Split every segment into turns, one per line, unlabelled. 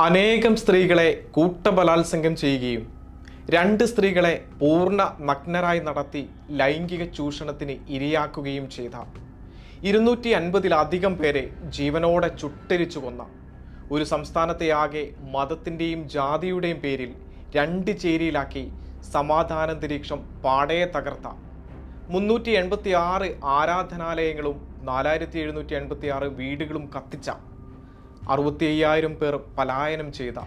അനേകം സ്ത്രീകളെ കൂട്ടബലാത്സംഗം ചെയ്യുകയും 2 സ്ത്രീകളെ പൂർണ്ണ നഗ്നരായി നടത്തി ലൈംഗിക ചൂഷണത്തിന് ഇരയാക്കുകയും ചെയ്ത 250-ലധികം പേരെ ജീവനോടെ ചുട്ടരിച്ചു കൊന്ന ഒരു സംസ്ഥാനത്തെയാകെ മതത്തിൻ്റെയും ജാതിയുടെയും പേരിൽ 2 ചേരിയിലാക്കി സമാധാനാന്തരീക്ഷം പാടെ തകർത്ത 386 ആരാധനാലയങ്ങളും 4756 വീടുകളും കത്തിച്ച 65,000 പേർ പലായനം ചെയ്ത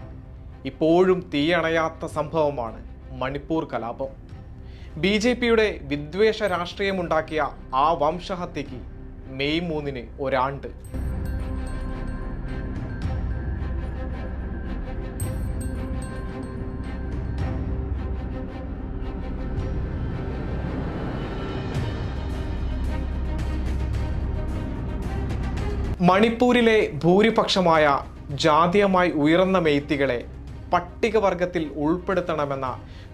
ഇപ്പോഴും തീയണയാത്ത സംഭവമാണ് മണിപ്പൂർ കലാപം. BJPയുടെ വിദ്വേഷ രാഷ്ട്രീയമുണ്ടാക്കിയ ആ വംശഹത്യയ്ക്ക് മെയ് 3-ന് ഒരാണ്ട്. മണിപ്പൂരിലെ ഭൂരിപക്ഷമായ ജാതീയമായി ഉയർന്ന മെയ്ത്തികളെ പട്ടികവർഗത്തിൽ ഉൾപ്പെടുത്തണമെന്ന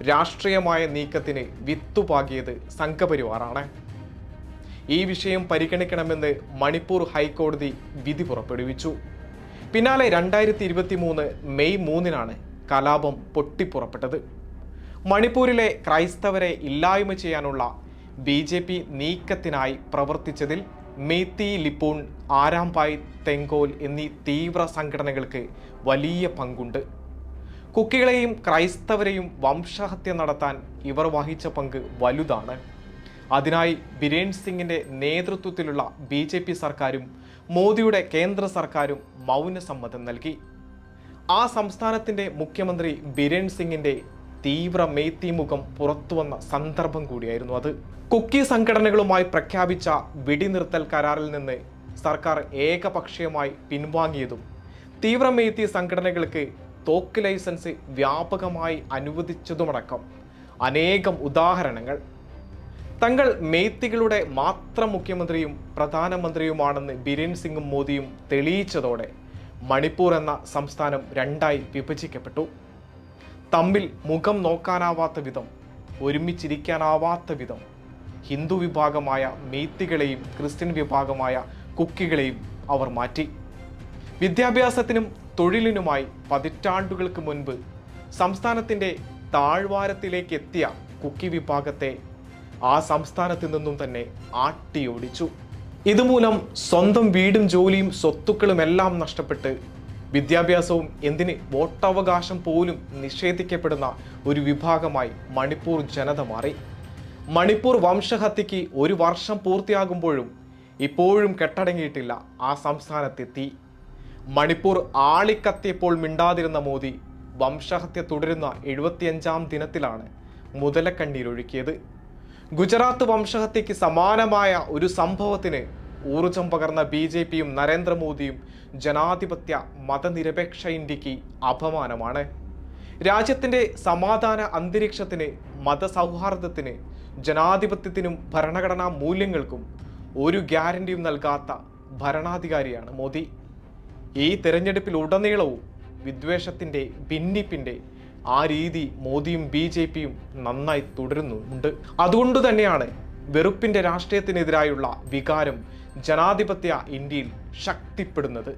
രാഷ്ട്രീയമായ നീക്കത്തിന് വിത്തുപാകിയത് സംഘപരിവാറാണ്. ഈ വിഷയം പരിഗണിക്കണമെന്ന് മണിപ്പൂർ ഹൈക്കോടതി വിധി പുറപ്പെടുവിച്ചു. പിന്നാലെ 2023 മെയ് 3-നാണ് കലാപം പൊട്ടിപ്പുറപ്പെട്ടത്. മണിപ്പൂരിലെ ക്രൈസ്തവരെ ഇല്ലായ്മ ചെയ്യാനുള്ള BJP നീക്കത്തിനായി പ്രവർത്തിച്ചതിൽ മേത്തി ലിപ്പൂൺ, ആരാംപായ്, തെങ്കോൽ എന്നീ തീവ്ര സംഘടനകൾക്ക് വലിയ പങ്കുണ്ട്. കുക്കികളെയും ക്രൈസ്തവരെയും വംശഹത്യ നടത്താൻ ഇവർ വഹിച്ച പങ്ക് വലുതാണ്. അതിനായി ബിരേൻ സിംഗിൻ്റെ നേതൃത്വത്തിലുള്ള BJP സർക്കാരും മോദിയുടെ കേന്ദ്ര സർക്കാരും മൗനസമ്മതം നൽകി. ആ സംസ്ഥാനത്തിൻ്റെ മുഖ്യമന്ത്രി ബിരേൻ സിംഗിൻ്റെ തീവ്ര മേത്തി മുഖം പുറത്തുവന്ന സന്ദർഭം കൂടിയായിരുന്നു അത്. കുക്കി സംഘടനകളുമായി പ്രഖ്യാപിച്ച വെടിനിർത്തൽ കരാറിൽ നിന്ന് സർക്കാർ ഏകപക്ഷീയമായി പിൻവാങ്ങിയതും തീവ്ര മേത്തി സംഘടനകൾക്ക് തോക്ക് ലൈസൻസ് വ്യാപകമായി അനുവദിച്ചതുമടക്കം അനേകം ഉദാഹരണങ്ങൾ. തങ്ങൾ മേത്തികളുടെ മാത്രം മുഖ്യമന്ത്രിയും പ്രധാനമന്ത്രിയുമാണെന്ന് ബിരേൻ സിംഗും മോദിയും തെളിയിച്ചതോടെ മണിപ്പൂർ എന്ന സംസ്ഥാനം 2ആയി വിഭജിക്കപ്പെട്ടു. തമ്മിൽ മുഖം നോക്കാനാവാത്ത വിധം, ഒരുമിച്ചിരിക്കാനാവാത്ത വിധം ഹിന്ദു വിഭാഗമായ മേത്തികളെയും ക്രിസ്ത്യൻ വിഭാഗമായ കുക്കികളെയും അവർ മാറ്റി. വിദ്യാഭ്യാസത്തിനും തൊഴിലിനുമായി പതിറ്റാണ്ടുകൾക്ക് മുൻപ് സംസ്ഥാനത്തിൻ്റെ താഴ്വാരത്തിലേക്ക് എത്തിയ കുക്കി വിഭാഗത്തെ ആ സംസ്ഥാനത്തു നിന്നും തന്നെ ആട്ടിയോടിച്ചു. ഇതുമൂലം സ്വന്തം വീടും ജോലിയും സ്വത്തുക്കളുമെല്ലാം നഷ്ടപ്പെട്ട് വിദ്യാഭ്യാസവും എന്തിന് വോട്ടവകാശം പോലും നിഷേധിക്കപ്പെടുന്ന ഒരു വിഭാഗമായി മണിപ്പൂർ ജനത മാറി. മണിപ്പൂർ വംശഹത്യയ്ക്ക് 1 വർഷം പൂർത്തിയാകുമ്പോഴും ഇപ്പോഴും കെട്ടടങ്ങിയിട്ടില്ല ആ സംസ്ഥാനത്തെ തീ. മണിപ്പൂർ ആളിക്കത്തിയപ്പോൾ മിണ്ടാതിരുന്ന മോദി വംശഹത്യ തുടരുന്ന 75-ാം ദിനത്തിലാണ് മുതലക്കണ്ണീരൊഴുക്കിയത്. ഗുജറാത്ത് വംശഹത്യയ്ക്ക് സമാനമായ ഒരു സംഭവത്തിന് ഊർജം പകർന്ന BJPയും നരേന്ദ്രമോദിയും ജനാധിപത്യ മതനിരപേക്ഷ ഇന്ത്യക്ക് അപമാനമാണ്. രാജ്യത്തിൻ്റെ സമാധാന അന്തരീക്ഷത്തിന്, മതസൗഹാർദ്ദത്തിന്, ജനാധിപത്യത്തിനും ഭരണഘടനാ മൂല്യങ്ങൾക്കും ഒരു ഗ്യാരണ്ടിയും നൽകാത്ത ഭരണാധികാരിയാണ് മോദി. ഈ തെരഞ്ഞെടുപ്പിലുടനീളവും വിദ്വേഷത്തിൻ്റെ, ഭിന്നിപ്പിൻ്റെ ആ രീതി മോദിയും BJPയും നന്നായി തുടരുന്നുണ്ട്. അതുകൊണ്ട് തന്നെയാണ് വെറുപ്പിൻ്റെ രാഷ്ട്രീയത്തിനെതിരായുള്ള വികാരം ജനാധിപത്യ ഇന്ത്യയിൽ ശക്തിപ്പെടുന്നത്.